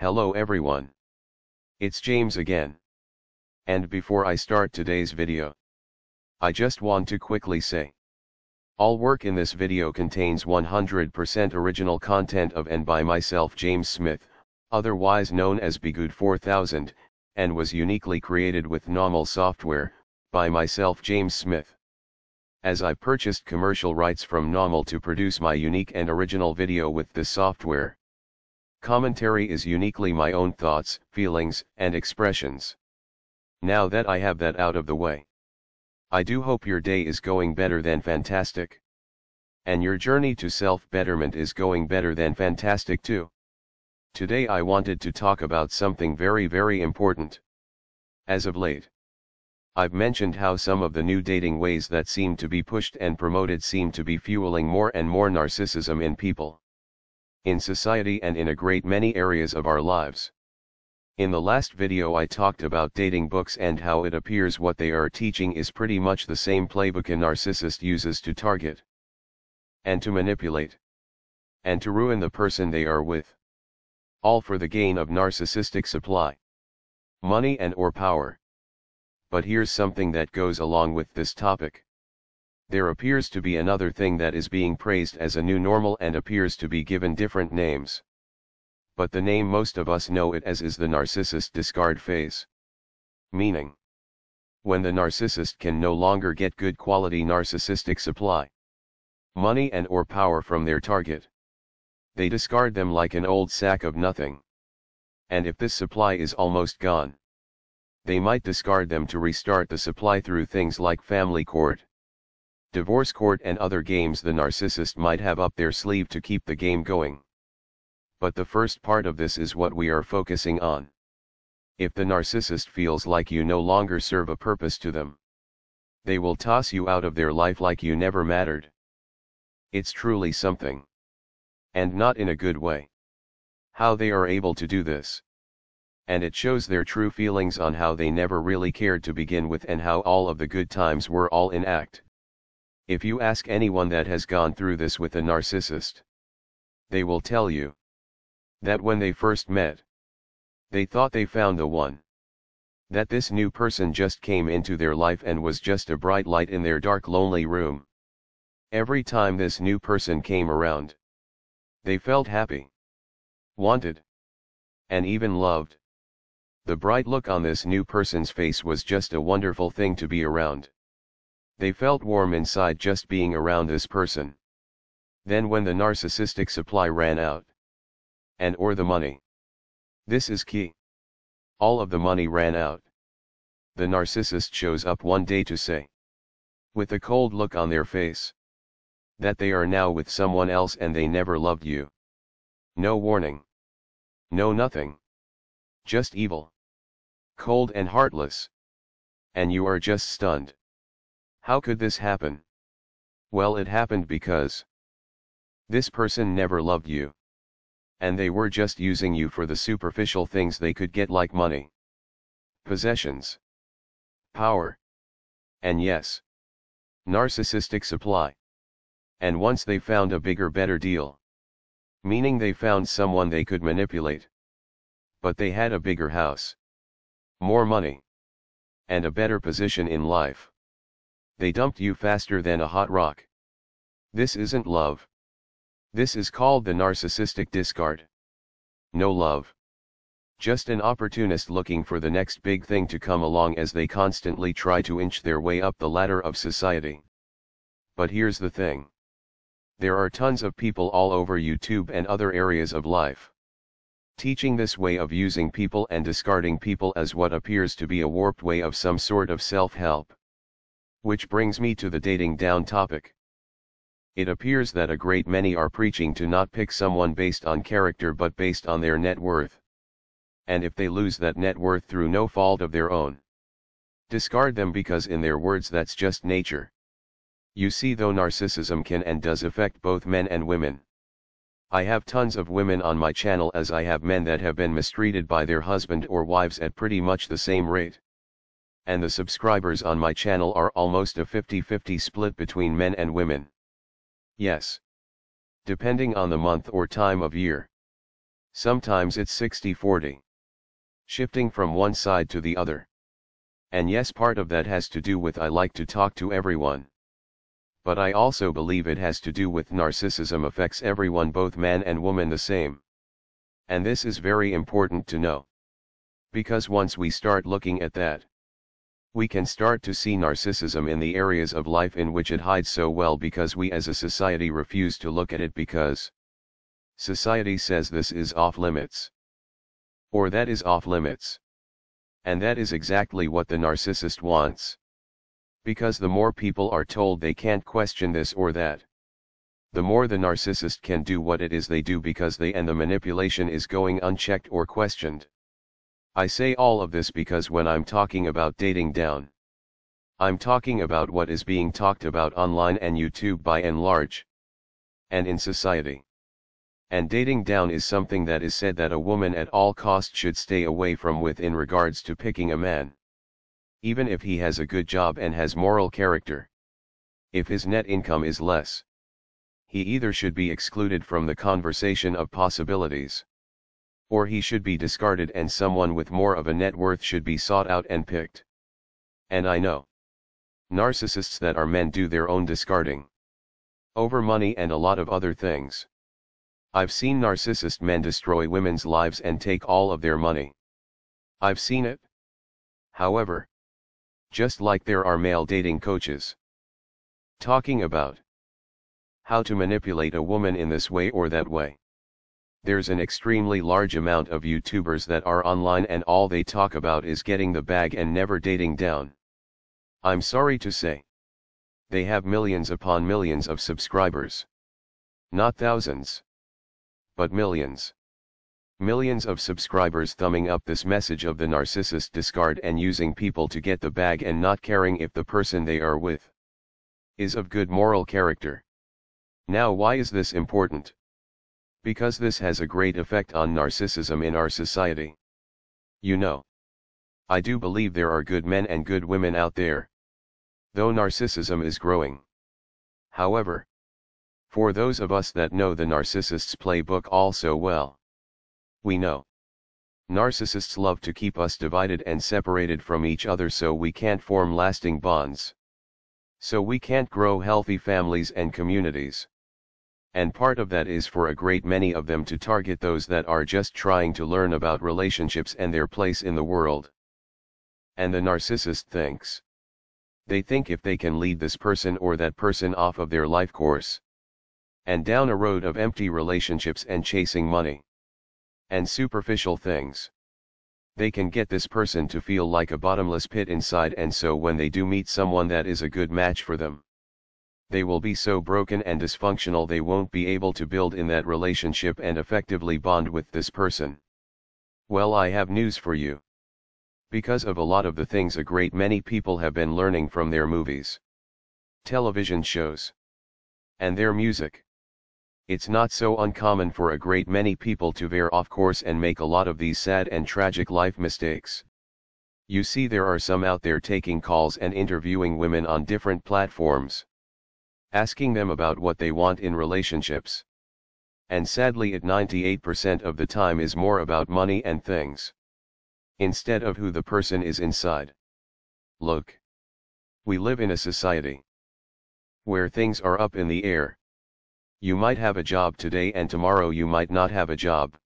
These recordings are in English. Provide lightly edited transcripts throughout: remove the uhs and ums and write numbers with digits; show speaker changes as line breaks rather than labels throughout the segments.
Hello everyone. It's James again. And before I start today's video, I just want to quickly say, all work in this video contains 100% original content of and by myself James Smith, otherwise known as Bgood 4000, and was uniquely created with NAWMAL software, by myself James Smith. As I purchased commercial rights from NAWMAL to produce my unique and original video with this software. Commentary is uniquely my own thoughts, feelings, and expressions. Now that I have that out of the way, I do hope your day is going better than fantastic. And your journey to self-betterment is going better than fantastic too. Today I wanted to talk about something very important. As of late, I've mentioned how some of the new dating ways that seem to be pushed and promoted seem to be fueling more and more narcissism in people, in society, and in a great many areas of our lives. In the last video I talked about dating books and how it appears what they are teaching is pretty much the same playbook a narcissist uses to target, and to manipulate, and to ruin the person they are with. All for the gain of narcissistic supply, money and or power. But here's something that goes along with this topic. There appears to be another thing that is being praised as a new normal and appears to be given different names. But the name most of us know it as is the Narcissist Discard phase. Meaning, when the narcissist can no longer get good quality narcissistic supply, money and or power from their target, they discard them like an old sack of nothing. And if this supply is almost gone, they might discard them to restart the supply through things like family court, divorce court, and other games the narcissist might have up their sleeve to keep the game going. But the first part of this is what we are focusing on. If the narcissist feels like you no longer serve a purpose to them, they will toss you out of their life like you never mattered. It's truly something. And not in a good way. How they are able to do this. And it shows their true feelings on how they never really cared to begin with and how all of the good times were all in act. If you ask anyone that has gone through this with a narcissist, they will tell you that when they first met, they thought they found the one. That this new person just came into their life and was just a bright light in their dark lonely room. Every time this new person came around, they felt happy, wanted, and even loved. The bright look on this new person's face was just a wonderful thing to be around. They felt warm inside just being around this person. Then when the narcissistic supply ran out, and or the money, this is key, all of the money ran out, the narcissist shows up one day to say, with a cold look on their face, that they are now with someone else and they never loved you. No warning. No nothing. Just evil. Cold and heartless. And you are just stunned. How could this happen? Well, it happened because this person never loved you. And they were just using you for the superficial things they could get, like money, possessions, power, and yes, narcissistic supply. And once they found a bigger, better deal, meaning they found someone they could manipulate, but they had a bigger house, more money, and a better position in life, they dumped you faster than a hot rock. This isn't love. This is called the narcissistic discard. No love. Just an opportunist looking for the next big thing to come along as they constantly try to inch their way up the ladder of society. But here's the thing. There are tons of people all over YouTube and other areas of life, teaching this way of using people and discarding people as what appears to be a warped way of some sort of self-help. Which brings me to the dating down topic. It appears that a great many are preaching to not pick someone based on character but based on their net worth. And if they lose that net worth through no fault of their own, discard them, because in their words that's just nature. You see, though narcissism can and does affect both men and women. I have tons of women on my channel as I have men that have been mistreated by their husband or wives at pretty much the same rate. And the subscribers on my channel are almost a 50-50 split between men and women. Yes. Depending on the month or time of year. Sometimes it's 60-40. Shifting from one side to the other. And yes, part of that has to do with I like to talk to everyone. But I also believe it has to do with narcissism affects everyone, both man and woman, the same. And this is very important to know. Because once we start looking at that, we can start to see narcissism in the areas of life in which it hides so well, because we as a society refuse to look at it because society says this is off limits. Or that is off limits. And that is exactly what the narcissist wants. Because the more people are told they can't question this or that, the more the narcissist can do what it is they do, because the manipulation is going unchecked or questioned. I say all of this because when I'm talking about dating down, I'm talking about what is being talked about online and YouTube by and large, and in society. And dating down is something that is said that a woman at all costs should stay away from with in regards to picking a man. Even if he has a good job and has moral character. If his net income is less, he either should be excluded from the conversation of possibilities, or he should be discarded and someone with more of a net worth should be sought out and picked. And I know narcissists that are men do their own discarding over money and a lot of other things. I've seen narcissist men destroy women's lives and take all of their money. I've seen it. However, just like there are male dating coaches talking about how to manipulate a woman in this way or that way, there's an extremely large amount of YouTubers that are online and all they talk about is getting the bag and never dating down. I'm sorry to say, they have millions upon millions of subscribers. Not thousands, but millions. Millions of subscribers thumbing up this message of the narcissist discard and using people to get the bag and not caring if the person they are with is of good moral character. Now, why is this important? Because this has a great effect on narcissism in our society. You know, I do believe there are good men and good women out there, though narcissism is growing. However, for those of us that know the narcissist's playbook all so well, we know narcissists love to keep us divided and separated from each other, so we can't form lasting bonds. So we can't grow healthy families and communities. And part of that is for a great many of them to target those that are just trying to learn about relationships and their place in the world. And the narcissist thinks, they think if they can lead this person or that person off of their life course and down a road of empty relationships and chasing money and superficial things, they can get this person to feel like a bottomless pit inside, and so when they do meet someone that is a good match for them, they will be so broken and dysfunctional they won't be able to build in that relationship and effectively bond with this person. Well, I have news for you. Because of a lot of the things a great many people have been learning from their movies, television shows, and their music, it's not so uncommon for a great many people to veer off course and make a lot of these sad and tragic life mistakes. You see, there are some out there taking calls and interviewing women on different platforms, asking them about what they want in relationships. And sadly, at 98% of the time is more about money and things, instead of who the person is inside. Look, we live in a society where things are up in the air. You might have a job today and tomorrow you might not have a job.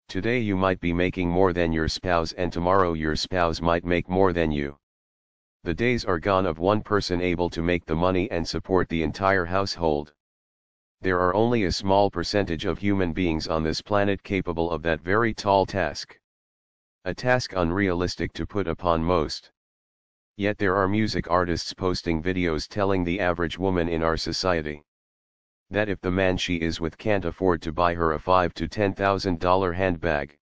Today you might be making more than your spouse and tomorrow your spouse might make more than you. The days are gone of one person able to make the money and support the entire household. There are only a small percentage of human beings on this planet capable of that very tall task. A task unrealistic to put upon most. Yet there are music artists posting videos telling the average woman in our society that if the man she is with can't afford to buy her a $5,000 to $10,000 handbag,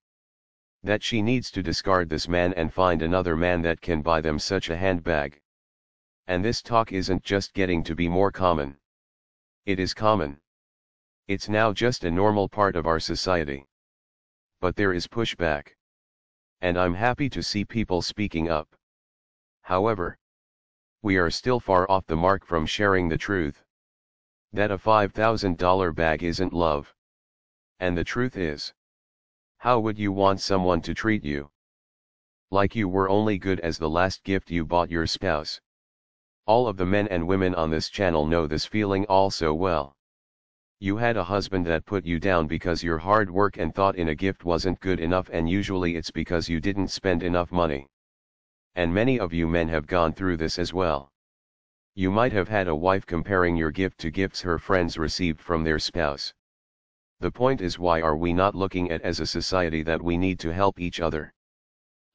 that she needs to discard this man and find another man that can buy them such a handbag. And this talk isn't just getting to be more common. It is common. It's now just a normal part of our society. But there is pushback. And I'm happy to see people speaking up. However, we are still far off the mark from sharing the truth that a $5,000 bag isn't love. And the truth is, How would you want someone to treat you? Like you were only good as the last gift you bought your spouse. All of the men and women on this channel know this feeling all so well. You had a husband that put you down because your hard work and thought in a gift wasn't good enough, and usually it's because you didn't spend enough money. And many of you men have gone through this as well. You might have had a wife comparing your gift to gifts her friends received from their spouse. The point is, why are we not looking at as a society that we need to help each other?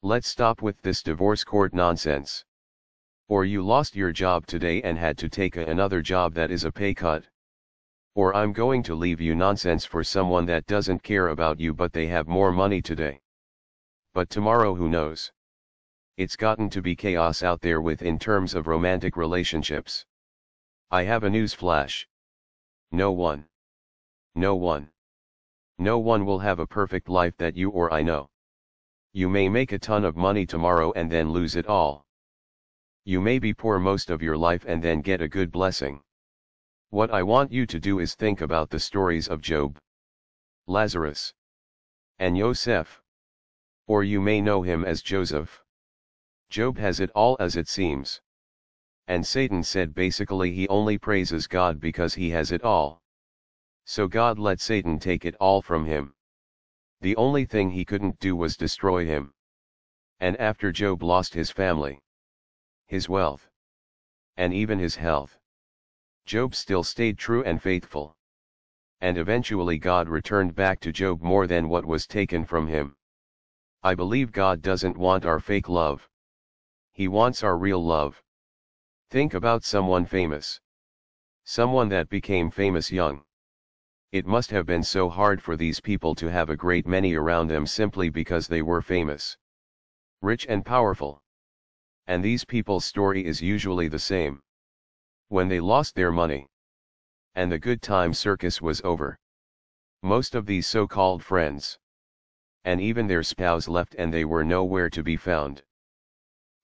Let's stop with this divorce court nonsense. Or you lost your job today and had to take another job that is a pay cut. Or I'm going to leave you nonsense for someone that doesn't care about you but they have more money today. But tomorrow who knows? It's gotten to be chaos out there in terms of romantic relationships. I have a news flash. No one will have a perfect life that you or I know. You may make a ton of money tomorrow and then lose it all. You may be poor most of your life and then get a good blessing. What I want you to do is think about the stories of Job, Lazarus, and Joseph. Or you may know him as Joseph. Job has it all, as it seems. And Satan said basically he only praises God because he has it all. So God let Satan take it all from him. The only thing he couldn't do was destroy him. And after Job lost his family, his wealth, and even his health, Job still stayed true and faithful. And eventually God returned back to Job more than what was taken from him. I believe God doesn't want our fake love. He wants our real love. Think about someone famous. Someone that became famous young. It must have been so hard for these people to have a great many around them simply because they were famous, rich and powerful. And these people's story is usually the same. When they lost their money, and the good time circus was over, most of these so-called friends, and even their spouse left and they were nowhere to be found.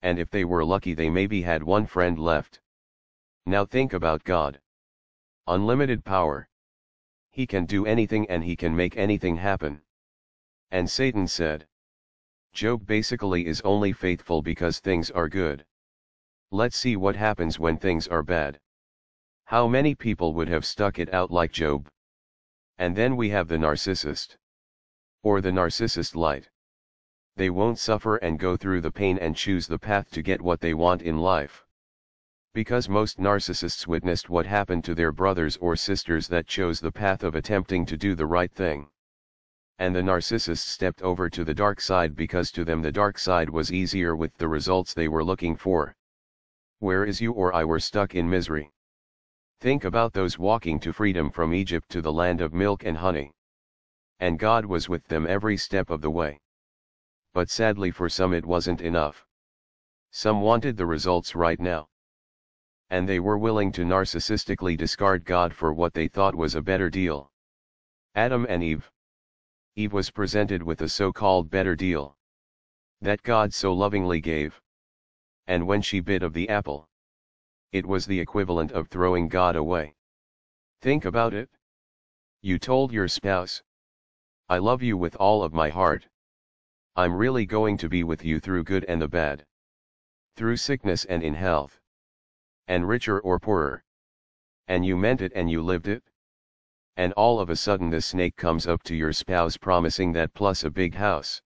And if they were lucky, they maybe had one friend left. Now think about God. Unlimited power. He can do anything and he can make anything happen. And Satan said, Job basically is only faithful because things are good. Let's see what happens when things are bad. How many people would have stuck it out like Job? And then we have the narcissist. Or the narcissist light. They won't suffer and go through the pain and choose the path to get what they want in life. Because most narcissists witnessed what happened to their brothers or sisters that chose the path of attempting to do the right thing. And the narcissists stepped over to the dark side because to them the dark side was easier with the results they were looking for. Whereas you or I were stuck in misery. Think about those walking to freedom from Egypt to the land of milk and honey. And God was with them every step of the way. But sadly for some it wasn't enough. Some wanted the results right now. And they were willing to narcissistically discard God for what they thought was a better deal. Adam and Eve. Eve was presented with a so-called better deal that God so lovingly gave. And when she bit of the apple, it was the equivalent of throwing God away. Think about it. You told your spouse, I love you with all of my heart. I'm really going to be with you through good and the bad. Through sickness and in health. And richer or poorer. And you meant it and you lived it. And all of a sudden this snake comes up to your spouse promising that plus a big house.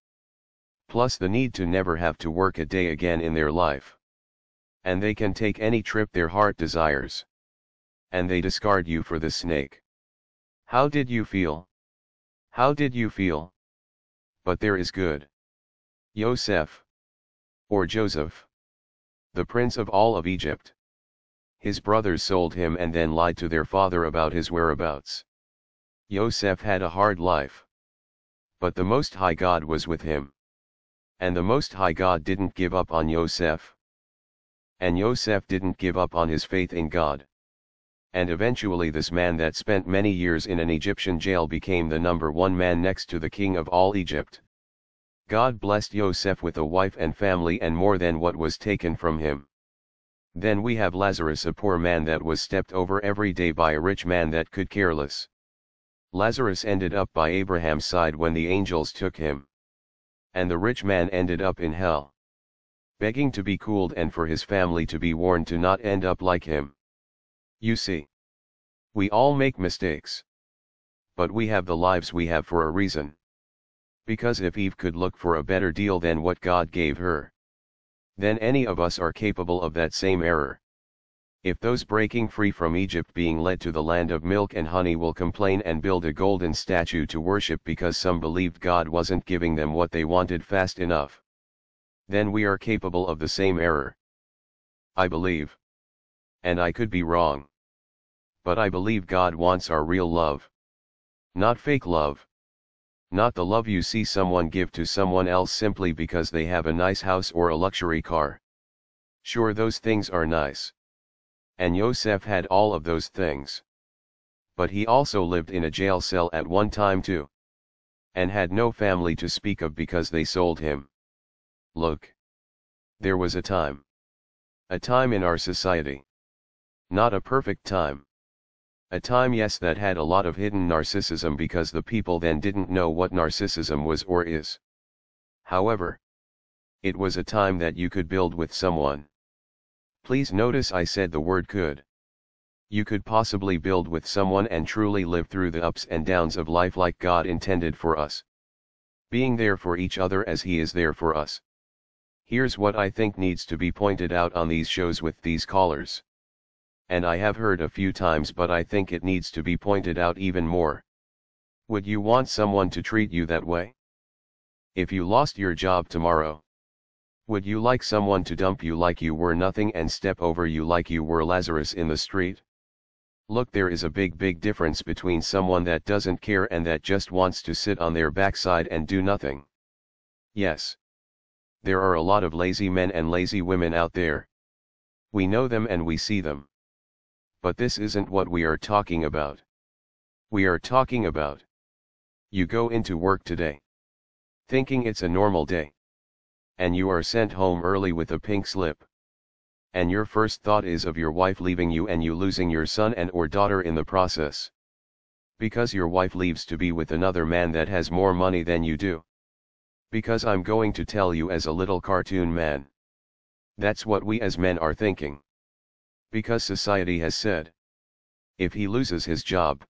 Plus the need to never have to work a day again in their life. And they can take any trip their heart desires. And they discard you for this snake. How did you feel? How did you feel? But there is good. Joseph. Or Joseph. The prince of all of Egypt. His brothers sold him and then lied to their father about his whereabouts. Joseph had a hard life. But the Most High God was with him. And the Most High God didn't give up on Joseph. And Joseph didn't give up on his faith in God. And eventually this man that spent many years in an Egyptian jail became the #1 man next to the king of all Egypt. God blessed Joseph with a wife and family and more than what was taken from him. Then we have Lazarus, a poor man that was stepped over every day by a rich man that could care less. Lazarus ended up by Abraham's side when the angels took him. And the rich man ended up in hell, begging to be cooled and for his family to be warned to not end up like him. You see, we all make mistakes. But we have the lives we have for a reason. Because if Eve could look for a better deal than what God gave her, then any of us are capable of that same error. If those breaking free from Egypt being led to the land of milk and honey will complain and build a golden statue to worship because some believed God wasn't giving them what they wanted fast enough, then we are capable of the same error. I believe. And I could be wrong. But I believe God wants our real love. Not fake love. Not the love you see someone give to someone else simply because they have a nice house or a luxury car. Sure, those things are nice. And Yosef had all of those things. But he also lived in a jail cell at one time too. And had no family to speak of because they sold him. Look. There was a time. A time in our society. Not a perfect time. A time, yes, that had a lot of hidden narcissism because the people then didn't know what narcissism was or is. However, it was a time that you could build with someone. Please notice I said the word could. You could possibly build with someone and truly live through the ups and downs of life like God intended for us. Being there for each other as He is there for us. Here's what I think needs to be pointed out on these shows with these callers. And I have heard a few times, but I think it needs to be pointed out even more. Would you want someone to treat you that way? If you lost your job tomorrow, would you like someone to dump you like you were nothing and step over you like you were Lazarus in the street? Look, there is a big difference between someone that doesn't care and that just wants to sit on their backside and do nothing. Yes. There are a lot of lazy men and lazy women out there. We know them and we see them. But this isn't what we are talking about. We are talking about. You go into work today, thinking it's a normal day. And you are sent home early with a pink slip. And your first thought is of your wife leaving you and you losing your son and or daughter in the process. Because your wife leaves to be with another man that has more money than you do. Because I'm going to tell you as a little cartoon man. That's what we as men are thinking. Because society has said, if he loses his job,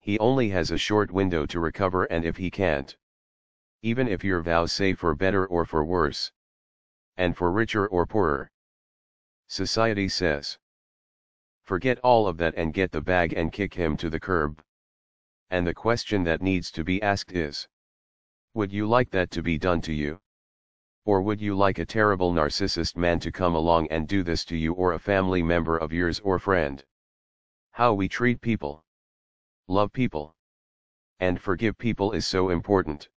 he only has a short window to recover, and if he can't, even if your vows say for better or for worse, and for richer or poorer, society says, forget all of that and get the bag and kick him to the curb. And the question that needs to be asked is, would you like that to be done to you? Or would you like a terrible narcissist man to come along and do this to you, or a family member of yours or friend? How we treat people, love people, and forgive people is so important.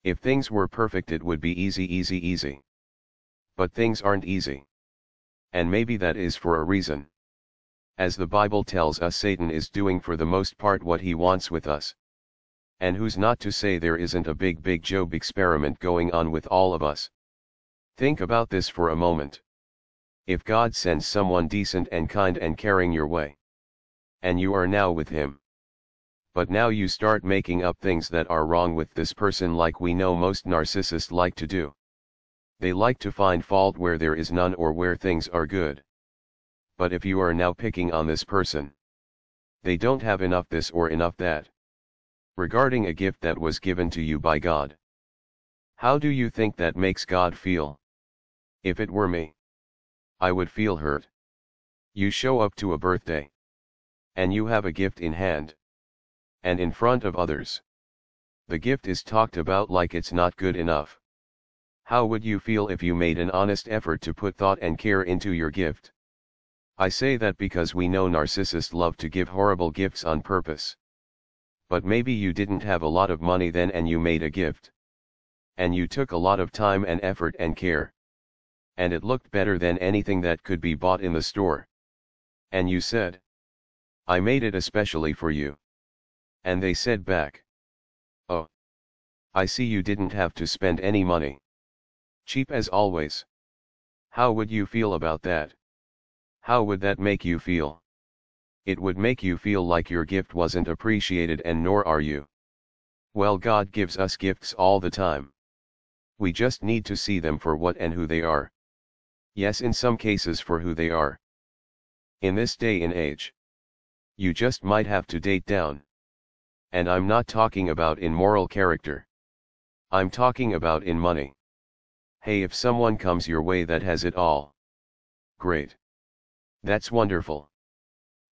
If things were perfect, it would be easy. But things aren't easy. And maybe that is for a reason. As the Bible tells us, Satan is doing for the most part what he wants with us. And who's not to say there isn't a big Job experiment going on with all of us? Think about this for a moment. If God sends someone decent and kind and caring your way, and you are now with him, but now you start making up things that are wrong with this person, like we know most narcissists like to do. They like to find fault where there is none or where things are good. But if you are now picking on this person, they don't have enough this or enough that. Regarding a gift that was given to you by God. How do you think that makes God feel? If it were me, I would feel hurt. You show up to a birthday, and you have a gift in hand, and in front of others, the gift is talked about like it's not good enough. How would you feel if you made an honest effort to put thought and care into your gift? I say that because we know narcissists love to give horrible gifts on purpose. But maybe you didn't have a lot of money then and you made a gift. And you took a lot of time and effort and care. And it looked better than anything that could be bought in the store. And you said, I made it especially for you. And they said back, oh, I see you didn't have to spend any money. Cheap as always. How would you feel about that? How would that make you feel? It would make you feel like your gift wasn't appreciated, and nor are you. Well, God gives us gifts all the time. We just need to see them for what and who they are. Yes, in some cases for who they are. In this day and age, you just might have to date down. And I'm not talking about in moral character. I'm talking about in money. Hey, if someone comes your way that has it all, great. That's wonderful.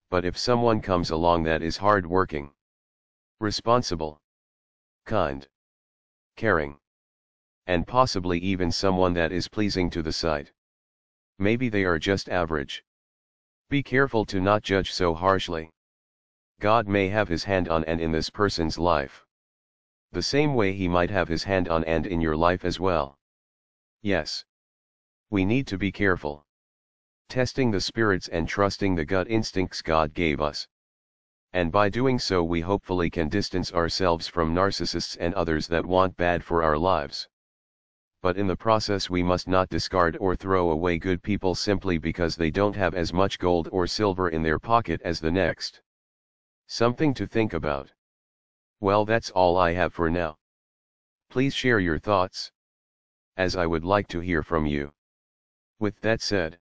But if someone comes along that is hard-working, responsible, kind, caring, and possibly even someone that is pleasing to the sight, maybe they are just average. Be careful to not judge so harshly. God may have his hand on and in this person's life. The same way he might have his hand on and in your life as well. Yes. We need to be careful. Testing the spirits and trusting the gut instincts God gave us. And by doing so we hopefully can distance ourselves from narcissists and others that want bad for our lives. But in the process we must not discard or throw away good people simply because they don't have as much gold or silver in their pocket as the next. Something to think about. Well, that's all I have for now. Please share your thoughts, as I would like to hear from you. With that said,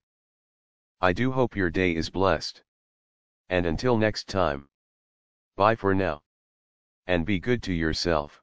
I do hope your day is blessed. And until next time, bye for now. And be good to yourself.